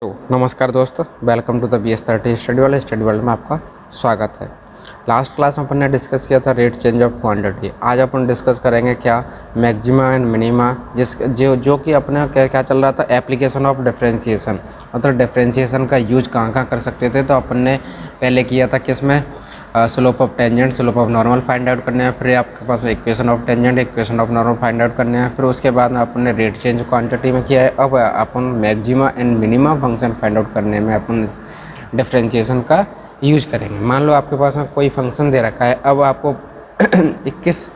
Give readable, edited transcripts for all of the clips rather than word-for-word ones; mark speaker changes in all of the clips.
Speaker 1: तो नमस्कार दोस्तों, welcome to the BS30 study world में आपका स्वागत है। लास्ट क्लास में अपन ने डिस्कस किया था रेट चेंज ऑफ क्वांटिटी। आज अपन डिस्कस करेंगे क्या मैक्सिमा एंड मिनिमा, जो कि अपने क्या चल रहा था, एप्लीकेशन ऑफ डिफरेंशिएशन। मतलब डिफरेंशिएशन का यूज कहाँ कहाँ कर सकते थे। तो अपन ने पहले किया था किसमें, slope of tangent, slope of normal find out करने हैं, फिर आपके पास equation of tangent, equation of normal find out करने हैं, फिर उसके बाद में अपन ने रेट चेंज क्वांटिटी में किया है। अब अपन maxima and minima function find out करने में अपन डिफरेंशिएशन का यूज करेंगे। मान लो आपके पास में कोई फंक्शन दे रखा है, अब आपको 21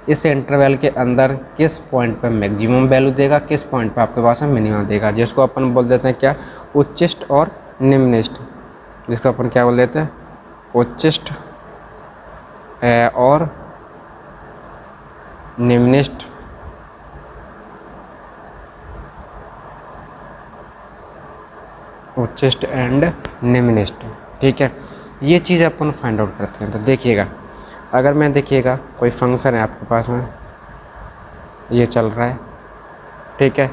Speaker 1: इस इंटरवल के अंदर किस पॉइंट पर मैक्सिमम वैल्यू देगा, किस पॉइंट पर आपके पास में मिनिमम देगा, जिसको अपन बोल देते हैं क्या, उच्चिष्ट और निम्निष्ट। जिसको अपन क्या बोल देते हैं, उच्चिष्ट और निम्निष्ट। उच्चिष्ट एंड निम्निष्ट, ठीक है। ये चीज़ अपन फाइंड आउट करते हैं। तो देखिएगा, अगर मैं देखिएगा कोई फंक्शन है आपके पास में, ये चल रहा है, ठीक है।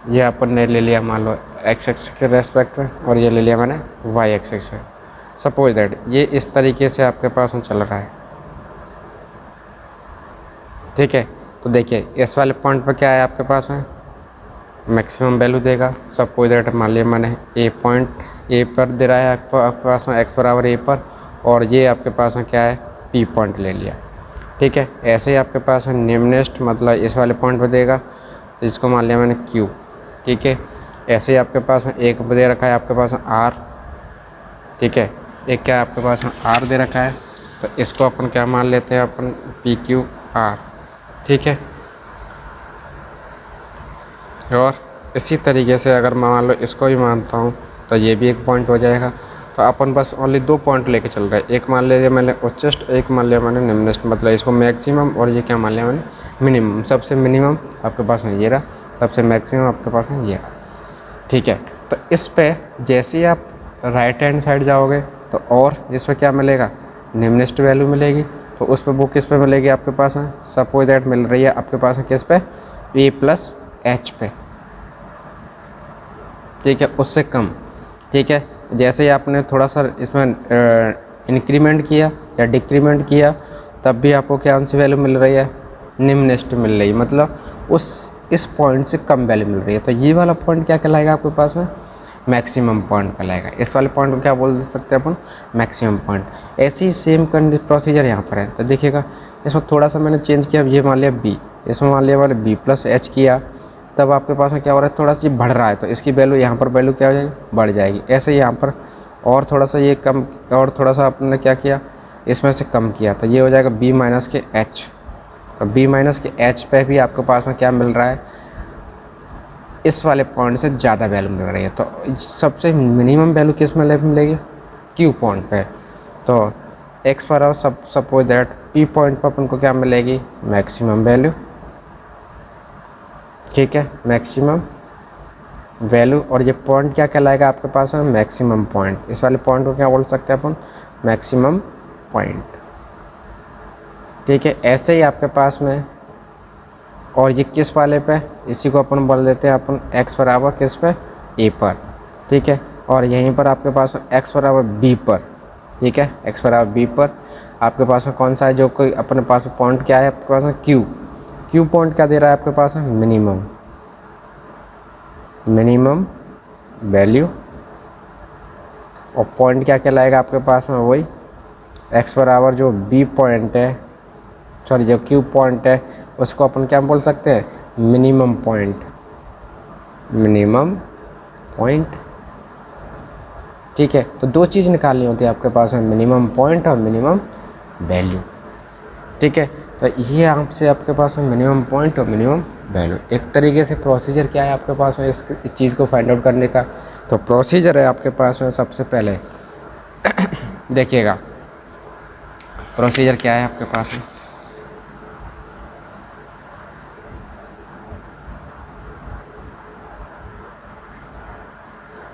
Speaker 1: ये अपन ने ले लिया मान लो एक्स एक्स के रेस्पेक्ट में, और ये ले लिया मैंने वाई एक्स से। सपोज दैट ये इस तरीके से आपके पास में चल रहा है, ठीक है। तो देखिए इस वाले पॉइंट पर क्या है आपके पास में, मैक्सिमम वैल्यू देगा। सपोज दैट मान लिया मैंने ए पॉइंट ए पर दे रहा है आपके पास में एक्स बराबर ए पर, और ये आपके पास में क्या है, पी पॉइंट ले लिया, ठीक है। ऐसे ही आपके पास में निम्नेस्ट मतलब इस वाले पॉइंट पर देगा, जिसको मान लिया मैंने क्यू, ठीक है। ऐसे ही आपके पास में एक दे रखा है आपके पास में आर, ठीक है। एक क्या है आपके पास में आर दे रखा है, तो इसको अपन क्या मान लेते हैं, अपन पी क्यू आर, ठीक है। और इसी तरीके से अगर मैं मान लो इसको भी मानता हूँ, तो ये भी एक पॉइंट हो जाएगा। तो अपन बस ओनली दो पॉइंट लेके चल रहे हैं, एक मान लिया मैंने उच्चिष्ट, एक मान लिया मैंने निम्नस्ट। मतलब इसको मैक्सिमम और ये क्या मान लिया मैंने, मिनिमम। सबसे मिनिमम आपके पास में ये रहा, सबसे मैक्सिमम आपके पास में ये रहा, ठीक है। तो इस पे जैसे ही आप राइट हैंड साइड जाओगे, तो और इस पर क्या मिलेगा, निम्नस्ट वैल्यू मिलेगी। तो उस पर वो किस पे मिलेगी आपके पास में, सपोज दैट मिल रही है आपके पास में किस पे, ए प्लस एच पे, ठीक है, उससे कम, ठीक है। जैसे ही आपने थोड़ा सा इसमें इंक्रीमेंट किया या डिक्रीमेंट किया, तब भी आपको क्या सी वैल्यू मिल रही है, निम्नस्ट मिल रही है। मतलब इस पॉइंट से कम वैल्यू मिल रही है। तो ये वाला पॉइंट क्या कहलाएगा आपके पास में, मैक्सिमम पॉइंट कहलाएगा। इस वाले पॉइंट को क्या बोल सकते हैं अपन, मैक्सिमम पॉइंट। ऐसी ही सेम प्रोसीजर यहाँ पर है। तो देखिएगा इसमें थोड़ा सा मैंने चेंज किया, ये मान लिया बी, इसमें मान लिया मैंने बी प्लस एच किया, तब आपके पास में क्या हो रहा है, थोड़ा सा बढ़ रहा है, तो इसकी वैल्यू यहाँ पर वैल्यू क्या हो जाएगी, बढ़ जाएगी। ऐसे ही यहाँ पर और थोड़ा सा ये कम, और थोड़ा सा आपने क्या किया, इसमें से कम किया, तो ये हो जाएगा बी माइनस के एच। तो बी माइनस के एच पे भी आपके पास में क्या मिल रहा है, इस वाले पॉइंट से ज़्यादा वैल्यू मिल रही है। तो सबसे मिनिमम वैल्यू किस में मिलेगी, क्यू पॉइंट पे। तो एक्स पर और सपोज दैट पी पॉइंट पर अपन को क्या मिलेगी, मैक्सिमम वैल्यू, ठीक है, मैक्सिमम वैल्यू। और ये पॉइंट क्या कहलाएगा आपके पास में, मैक्सिमम पॉइंट। इस वाले पॉइंट को क्या बोल सकते हैं अपन, मैक्सिमम पॉइंट, ठीक है। ऐसे ही आपके पास में, और ये किस वाले पे, इसी को अपन बोल देते हैं अपन x बराबर किस पे, a पर, ठीक है। और यहीं पर आपके पास x बराबर b पर, ठीक है, x बराबर b पर आपके पास में कौन सा है, जो कोई अपने पास पॉइंट क्या है आपके पास में, क्यू पॉइंट क्या दे रहा है आपके पास में, मिनिमम वैल्यू। और पॉइंट क्या कहलाएगा आपके पास में, वही x बराबर जो b पॉइंट है, सॉरी जो क्यू पॉइंट है, उसको अपन क्या बोल सकते हैं, मिनिमम पॉइंट, ठीक है। तो दो चीज़ निकालनी होती है आपके पास में, मिनिमम पॉइंट और मिनिमम वैल्यू, ठीक है। तो ये आपसे आपके पास में मिनिमम पॉइंट और मिनिमम वैल्यू। एक तरीके से प्रोसीजर क्या है आपके पास में इस चीज़ को फाइंड आउट करने का। तो प्रोसीजर है आपके पास में, सबसे पहले देखिएगा प्रोसीजर क्या है आपके पास में,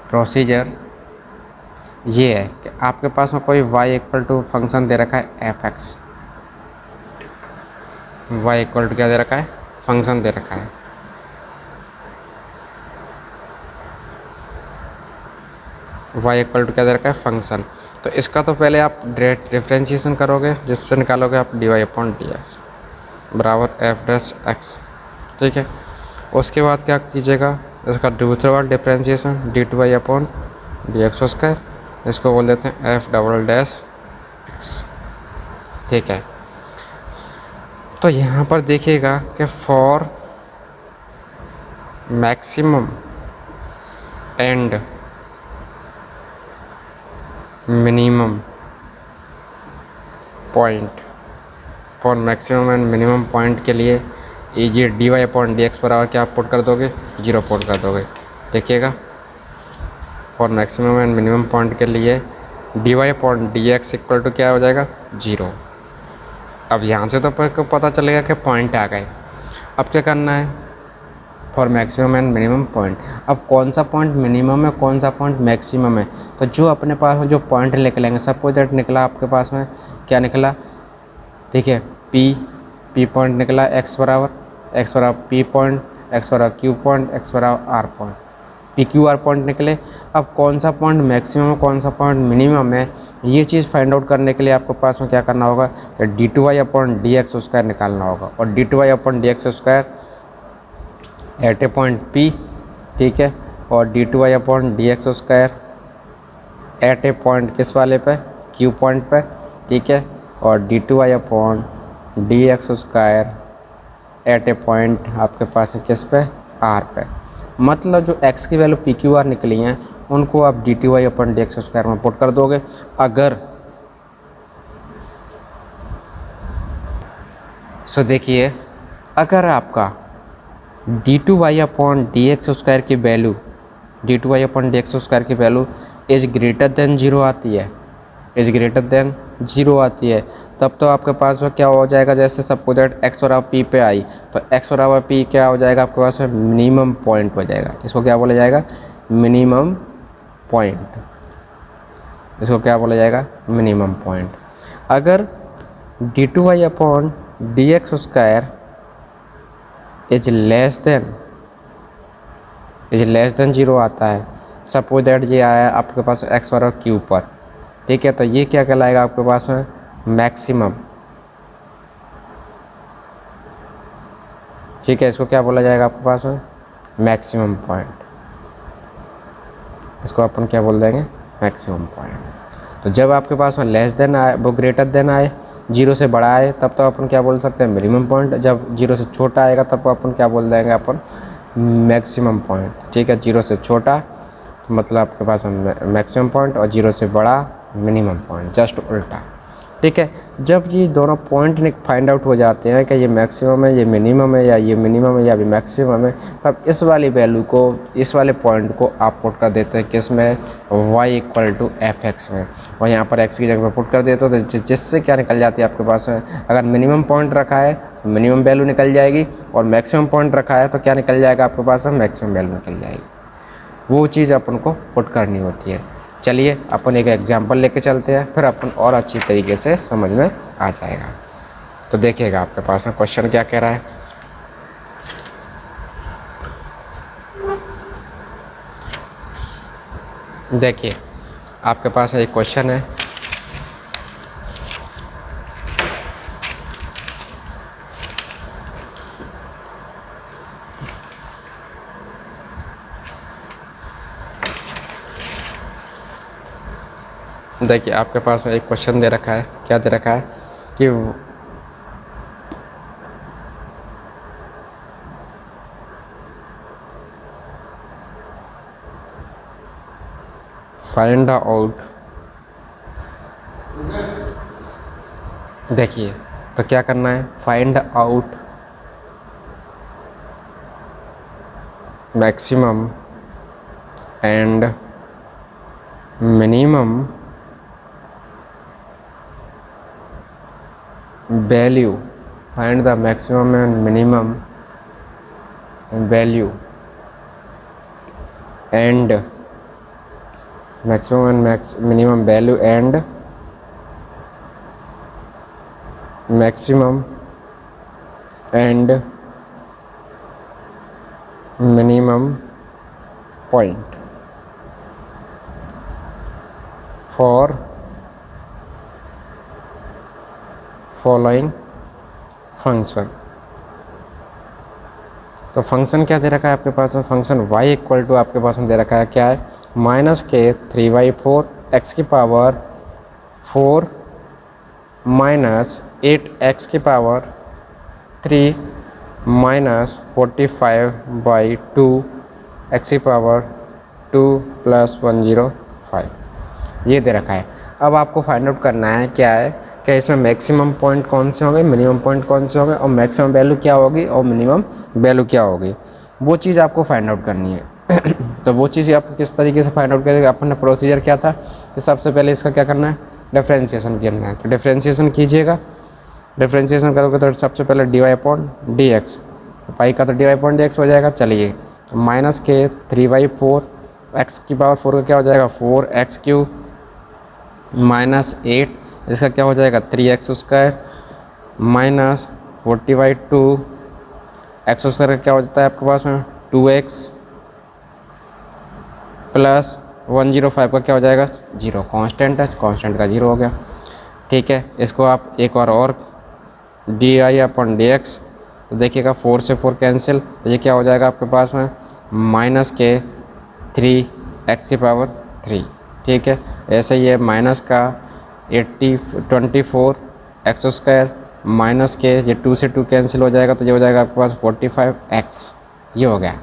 Speaker 1: प्रोसीजर ये है कि आपके पास में कोई y इक्वल टू फंक्शन दे रखा है f x, y equal to क्या दे रखा है, फंक्शन दे रखा है, वाई इक्वल टू क्या दे रखा है, फंक्शन। तो इसका तो पहले आप डिफ्रेंशिएशन करोगे, जिससे निकालोगे आप d y upon d x बराबर एफ डैश एक्स, ठीक है। उसके बाद क्या कीजिएगा, इसका दूसरा वाला differentiation d two y upon d x square, इसको बोल देते हैं एफ डबल डैश एक्स, ठीक है। तो यहाँ पर देखिएगा कि for maximum and minimum point, for maximum and minimum point के लिए ये d y upon d x बराबर क्या आप पुट कर दोगे, 0 पुट कर दोगे। देखिएगा for maximum and minimum point के लिए d y upon d x equal to क्या हो जाएगा, 0। अब यहाँ से तो आपको पता चलेगा कि पॉइंट आ गए। अब क्या करना है, for maximum and minimum point. अब कौन सा पॉइंट मिनिमम है, कौन सा पॉइंट मैक्सिमम है, तो जो अपने पास में जो पॉइंट निकलेंगे, सपोज दैट निकला आपके पास में क्या निकला, देखिए पी पॉइंट निकला एक्स बराबर पी पॉइंट, एक्स बराबर क्यू पॉइंट, एक्स बराबर r point, p q r point निकले। अब कौन सा पॉइंट मैक्सिमम है, कौन सा पॉइंट मिनिमम है, ये चीज़ फाइंड आउट करने के लिए आपके पास में क्या करना होगा कि d two y upon d x square निकालना होगा। और d two y upon d x square at a point p, ठीक है, और d two y upon d x square at a point किस वाले पे, क्यू पॉइंट पे, ठीक है, और d two y upon d x square at a point आपके पास है किस पे, आर पे। मतलब जो x की वैल्यू पी क्यू आर निकली हैं उनको आप d t y upon d x square में पुट कर दोगे। अगर सो देखिए, अगर आपका d two y upon d x square की value, d two y upon d x square की वैल्यू इज ग्रेटर देन 0 आती है, इज ग्रेटर देन 0 आती है, तब तो आपके पास में क्या हो जाएगा, जैसे सपोज दैट एक्स बराबर पी पे आई, तो एक्स बराबर पी क्या हो जाएगा आपके पास में, मिनिमम पॉइंट हो जाएगा। इसको क्या बोला जाएगा, मिनिमम पॉइंट, इसको क्या बोला जाएगा, मिनिमम पॉइंट। अगर d two y upon d x square is less than 0 आता है, सपोज दैट ये आया आपके पास एक्स बराबर क्यू पर, ठीक है, तो ये क्या कहलाएगा आपके पास में, मैक्सिमम, ठीक है। इसको क्या बोला जाएगा आपके पास में, मैक्सिमम पॉइंट, इसको अपन क्या बोल देंगे, मैक्सिमम पॉइंट। तो जब आपके पास में लेस देन आए, वो ग्रेटर देन आए, 0 से बड़ा आए, तब तो अपन क्या बोल सकते हैं, मिनिमम पॉइंट। जब 0 से छोटा आएगा तब अपन क्या बोल देंगे, अपन मैक्सिमम पॉइंट, ठीक है। 0 से छोटा तो मतलब आपके पास मैक्सिमम पॉइंट, और 0 से बड़ा मिनिमम पॉइंट, जस्ट उल्टा, ठीक है। जब ये दोनों पॉइंट फाइंड आउट हो जाते हैं कि ये मैक्सिमम है, ये मिनिमम है, या ये मिनिमम है या भी मैक्सिमम है, तब इस वाली वैल्यू को, इस वाले पॉइंट को आप पुट कर देते हैं किस में, y equal to f x में, और यहाँ पर x की जगह पर पुट कर देते हो, तो जिससे क्या निकल जाती है आपके पास में, अगर मिनिमम पॉइंट रखा है तो मिनिमम वैल्यू निकल जाएगी, और मैक्सिमम पॉइंट रखा है तो क्या निकल जाएगा आपके पास में, मैक्सिमम वैल्यू निकल जाएगी। वो चीज़ अपन को पुट करनी होती है। चलिए अपन एक एग्जांपल लेके चलते हैं, फिर अपन और अच्छी तरीके से समझ में आ जाएगा। तो देखिएगा आपके पास में क्वेश्चन क्या कह रहा है, देखिए आपके पास एक क्वेश्चन है, देखिए आपके पास में एक क्वेश्चन दे रखा है, क्या दे रखा है कि फाइंड आउट, देखिए तो क्या करना है, find out maximum and minimum value, find the maximum and minimum value and maximum and minimum value and maximum and minimum point, for following function. तो फंक्शन क्या दे रखा है आपके पास में, फंक्शन y इक्वल टू आपके पास में दे रखा है क्या है, -k3/4 x की पावर 4 -8 x की पावर 3 -45/2 x की पावर 2 + 105 ये दे रखा है। अब आपको फाइंड आउट करना है क्या है, क्या इसमें मैक्सिमम पॉइंट कौन से होंगे, मिनिमम पॉइंट कौन से होंगे, और मैक्सिमम वैल्यू क्या होगी और मिनिमम वैल्यू क्या होगी, वो चीज़ आपको फाइंड आउट करनी है। तो वो चीज़ आप किस तरीके से फाइंड आउट करेंगे, अपना प्रोसीजर क्या था कि सबसे पहले इसका क्या करना है, डिफ्रेंशिएशन करना है। तो डिफ्रेंशिएशन कीजिएगा, डिफ्रेंशिएशन करोगे तो सबसे पहले dy/dx, तो पाई का तो dy/dx हो जाएगा। चलिए तो -k3/4 x की पावर 4 का क्या हो जाएगा 4x³ -8 इसका क्या हो जाएगा 3x² -40/2 x² का क्या हो जाता है आपके पास में 2x + 105 का क्या हो जाएगा 0, कांस्टेंट है, कांस्टेंट का 0 हो गया। ठीक है, इसको आप एक और dy/dx, तो देखिएगा 4 से 4 कैंसिल, तो ये क्या हो जाएगा आपके पास में -k3x की पावर 3। ठीक है, ऐसे ही है माइनस का 24 x² -k, ये 2 से 2 कैंसिल हो जाएगा, तो ये हो जाएगा आपके पास 45x, ये हो गया।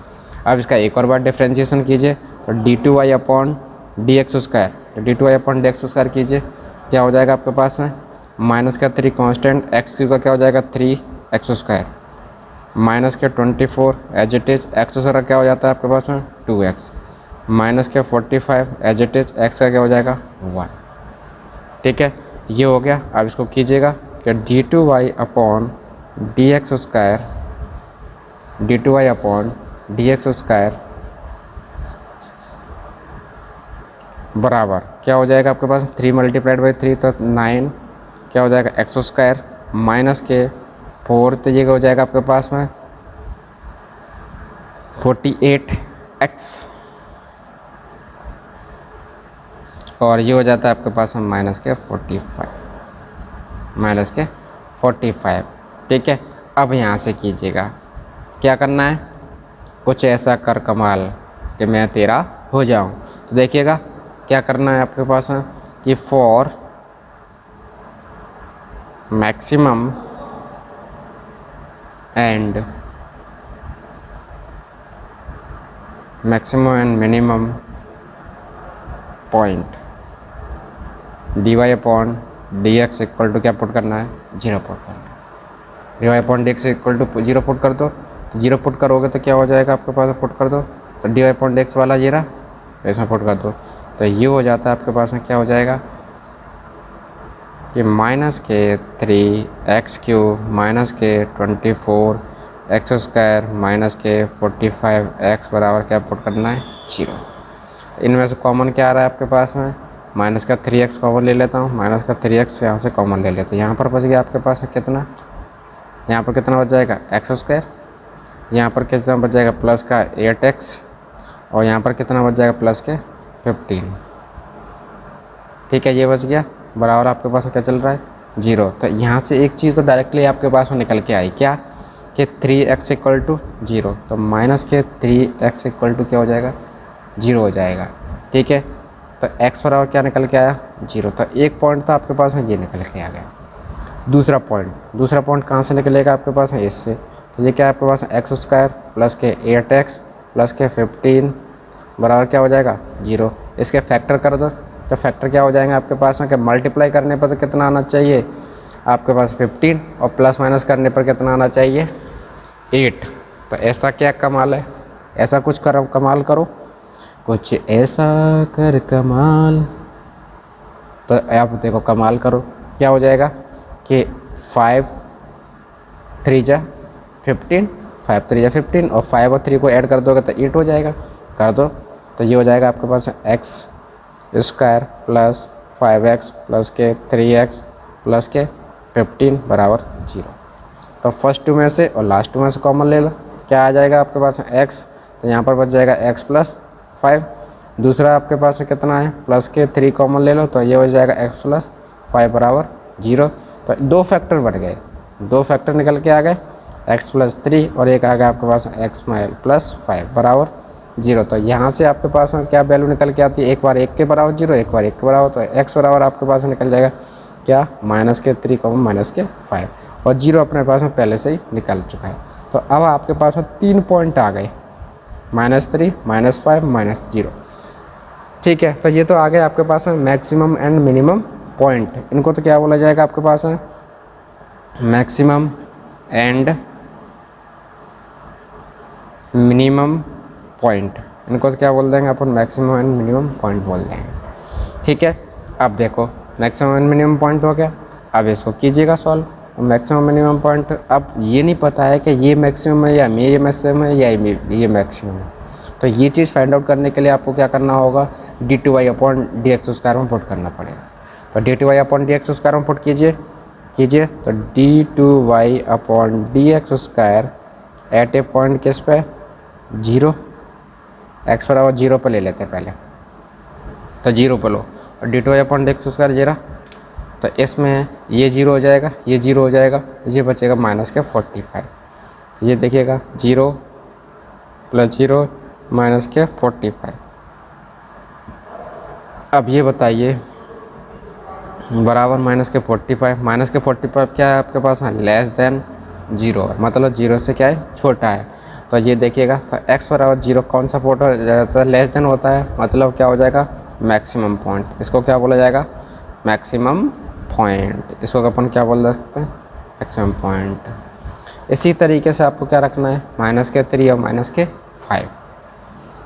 Speaker 1: अब इसका एक और बार डिफ्रेंशिएशन कीजिए, तो d2y/dx², तो d2y/dx² कीजिए, क्या हो जाएगा आपके पास में माइनस का 3 कांस्टेंट, x³ का क्या हो जाएगा 3x², माइनस के 24 एज इट इज, x² का क्या हो जाता है आपके पास में 2x, माइनस के 45 एज इट इज, x का क्या हो जाएगा 1। ठीक है, ये हो गया। अब इसको कीजिएगा कि d2y/dx² बराबर क्या हो जाएगा आपके पास 3 × 3 तो 9, क्या हो जाएगा x² माइनस के 4, तो ये हो जाएगा आपके पास में 48x, और ये हो जाता है आपके पास में -45। ठीक है, अब यहाँ से कीजिएगा, क्या करना है, कुछ ऐसा कर कमाल कि मैं तेरा हो जाऊँ। तो देखिएगा क्या करना है आपके पास में कि for maximum and minimum point dy/dx equal to क्या पुट करना है 0 पुट करना है। dy/dx इक्वल टू 0 पुट कर दो, तो 0 पुट करोगे तो क्या हो जाएगा आपके पास, पुट कर दो तो dy/dx वाला ये रहा, तो इसमें पुट कर दो, तो ये हो जाता है आपके पास में क्या हो जाएगा कि -k3x³ -k24 x² -k45x बराबर क्या पुट करना है 0। इनमें से कॉमन क्या आ रहा है आपके पास में, माइनस का 3x कॉमन ले लेता हूँ, माइनस का 3x यहाँ से कॉमन ले लेते हैं, यहाँ पर बच गया आपके पास में कितना, यहाँ पर कितना बच जाएगा x², यहाँ पर कितना बच जाएगा प्लस का 8x, और यहाँ पर कितना बच जाएगा प्लस के 15। ठीक है, ये बच गया बराबर आपके पास में क्या चल रहा है 0। तो यहाँ से एक चीज़ तो डायरेक्टली आपके पास में निकल के आई, क्या कि 3x इक्वल टू 0, तो माइनस के 3x इक्वल टू क्या हो जाएगा 0 हो जाएगा। ठीक है, तो x बराबर क्या निकल के आया 0, तो एक पॉइंट तो आपके पास में ये निकल के आ गया। दूसरा पॉइंट कहाँ से निकलेगा आपके पास में इससे, तो ये क्या है आपके पास x² प्लस के 8x प्लस के 15 बराबर क्या हो जाएगा 0। इसके फैक्टर कर दो, तो फैक्टर क्या हो जाएंगे आपके पास में कि मल्टीप्लाई करने पर तो कितना आना चाहिए आपके पास 15, और प्लस माइनस करने पर कितना आना चाहिए 8। तो ऐसा क्या कमाल है, ऐसा कुछ करो, कमाल करो, कुछ ऐसा कर कमाल। तो आप देखो कमाल करो, क्या हो जाएगा कि 5 3 जा 15, 5 3 जा 15, और 5 और 3 को ऐड कर दोगे तो 8 हो जाएगा, कर दो, तो ये हो जाएगा आपके पास x² प्लस 5x प्लस के 3x प्लस के 15 बराबर 0। तो फर्स्ट टू में से और लास्ट टू में से कॉमन ले लो, क्या आ जाएगा आपके पास x, तो यहाँ पर बच जाएगा x प्लस 5, दूसरा आपके पास में कितना है, प्लस के 3 कॉमन ले लो तो ये हो जाएगा x प्लस 5 बराबर 0। तो दो फैक्टर बन गए, दो फैक्टर निकल के आ गए, x प्लस 3 और एक आ गया आपके पास x प्लस 5 बराबर 0। तो यहाँ से आपके पास में क्या वैल्यू निकल के आती है, एक बार 1 के बराबर 0, एक बार 1 के बराबर, तो x बराबर आपके पास निकल जाएगा क्या, माइनस के 3 माइनस के 5, और 0 अपने पास में पहले से ही निकल चुका है। तो अब आपके पास में 3 पॉइंट आ गए, -3, -5, -0। ठीक है, तो ये तो आ गए आपके पास में मैक्सिमम एंड मिनिमम पॉइंट। इनको तो क्या बोला जाएगा आपके पास में, मैक्सिमम एंड मिनिमम पॉइंट। इनको तो क्या बोल देंगे अपन, मैक्सिमम एंड मिनिमम पॉइंट बोल देंगे। ठीक है, अब देखो मैक्सिमम एंड मिनिमम पॉइंट हो गया, अब इसको कीजिएगा सॉल्व। तो मैक्सिमम मिनिमम पॉइंट, अब ये नहीं पता है कि ये मैक्सिमम है या ये मैक्सिमम है या ये मैक्सिमम है, तो ये चीज़ फाइंड आउट करने के लिए आपको क्या करना होगा, d2y/dx² में पुट करना पड़ेगा। तो d2y/dx² में पुट कीजिए, तो d2y/dx² एट ए पॉइंट किस पे, 0, x बराबर 0 पर ले लेते हैं पहले, तो 0 पर लो, और d2y/dx² 0, तो इसमें ये 0 हो जाएगा, ये 0 हो जाएगा, ये बचेगा -45। ये देखिएगा 0 + 0 -45। अब ये बताइए बराबर -45 क्या है आपके पास, लेस देन 0, मतलब 0 से क्या है, छोटा है। तो ये देखिएगा, तो x बराबर 0 कौन सा पोर्ट तो लेस देन होता है, मतलब क्या हो जाएगा, मैक्सिमम पॉइंट। इसको क्या बोला जाएगा, मैक्सिमम पॉइंट। इसको अपन क्या बोल सकते हैं, मैक्सिमम पॉइंट। इसी तरीके से आपको क्या रखना है, -3 और -5।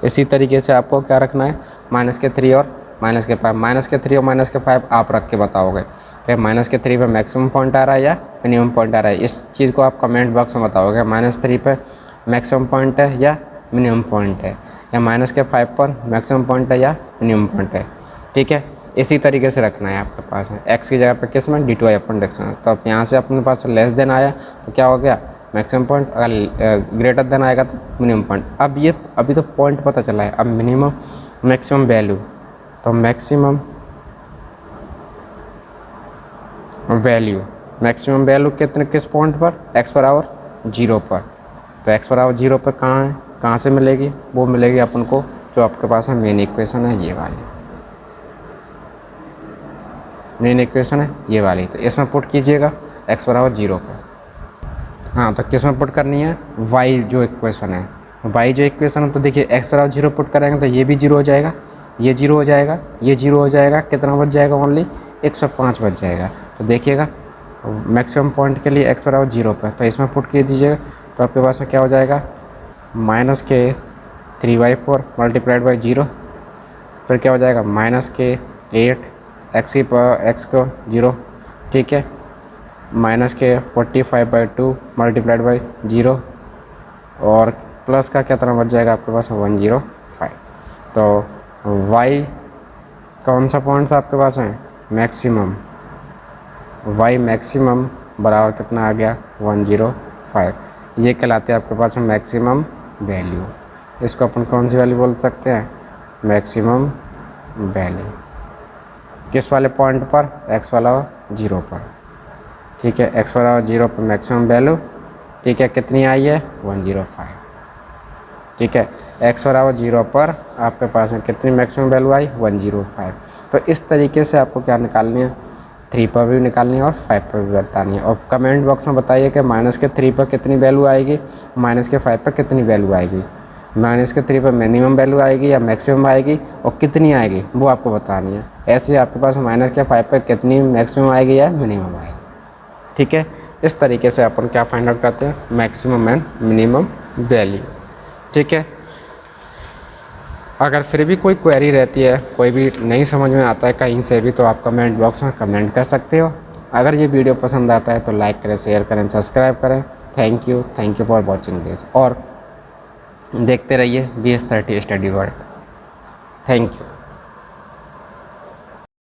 Speaker 1: इसी तरीके से आपको क्या रखना है, -3 और -5। -3 और -5 आप रख के बताओगे तो -3 पे मैक्सिमम पॉइंट आ रहा है या मिनिमम पॉइंट आ रहा है। इस चीज़ को आप कमेंट बॉक्स में बताओगे, -3 पे मैक्सिमम पॉइंट है या मिनिमम पॉइंट है, या -5 पर मैक्सिमम पॉइंट है या मिनिमम पॉइंट है। ठीक है, इसी तरीके से रखना है आपके पास में, x की जगह पर किस में, d2y/dx। तो अब यहाँ से अपने पास लेस देन आया तो क्या हो गया, मैक्सिमम पॉइंट, अगर ग्रेटर देन आएगा तो मिनिमम पॉइंट। अब ये अभी तो पॉइंट पता चला है, अब मिनिमम मैक्सिमम वैल्यू, तो मैक्सिमम वैल्यू कितने, किस पॉइंट पर, x बराबर 0 पर। तो x बराबर 0 पर कहाँ है, कहाँ से मिलेगी, वो मिलेगी अपन को जो आपके पास है मेन इक्वेशन है, ये वाली मेन इक्वेशन है, ये वाली। तो इसमें पुट कीजिएगा x बराबर 0 पर। हाँ, तो किस में पुट करनी है, y जो इक्वेशन है, y जो इक्वेशन है। तो देखिए x बराबर 0 पुट करेंगे तो ये भी 0 हो जाएगा, ये 0 हो जाएगा, ये 0 हो जाएगा, कितना बच जाएगा, ओनली 105 बच जाएगा। तो देखिएगा मैक्सिमम पॉइंट के लिए x बराबर 0 पर, तो इसमें पुट कर दीजिएगा, तो आपके पास क्या हो जाएगा, -3/4 मल्टीप्लाइड बाई 0, फिर क्या हो जाएगा, -8 x को 0, ठीक है, -45/2 मल्टीप्लाइड बाई 0, और प्लस का कितना बच जाएगा आपके पास, 105। तो y कौन सा पॉइंट था आपके पास है, मैक्सिमम, y मैक्सिमम बराबर कितना आ गया, 105। ये कहलाते हैं आपके पास मैक्सिमम वैल्यू। इसको अपन कौन सी वैल्यू बोल सकते हैं, मैक्सिमम वैल्यू, किस वाले पॉइंट पर, x वाला 0 पर। ठीक है, x बराबर 0 पर मैक्सिमम वैल्यू, ठीक है, कितनी आई है, 105। ठीक है, x बराबर 0 पर आपके पास में कितनी मैक्सिमम वैल्यू आई, 105। तो इस तरीके से आपको क्या निकालनी है, 3 पर भी निकालनी है और 5 पर भी बतानी है। और कमेंट बॉक्स में बताइए कि -3 पर कितनी वैल्यू आएगी, -5 पर कितनी वैल्यू आएगी, -3 पर मिनिमम वैल्यू आएगी या मैक्सिमम आएगी, और कितनी आएगी वो आपको बतानी है। ऐसे आपके पास -5 पर कितनी मैक्सिमम आएगी या मिनिमम आएगी। ठीक है, इस तरीके से अपन क्या फाइंड आउट करते हैं, मैक्सिमम एंड मिनिमम वैल्यू। ठीक है, अगर फिर भी कोई क्वेरी रहती है, कोई भी नहीं समझ में आता है कहीं से भी, तो आप कमेंट बॉक्स में कमेंट कर सकते हो। अगर ये वीडियो पसंद आता है तो लाइक करें, शेयर करें, सब्सक्राइब करें। Thank you for watching this, और देखते रहिए BS30 study world. Thank you.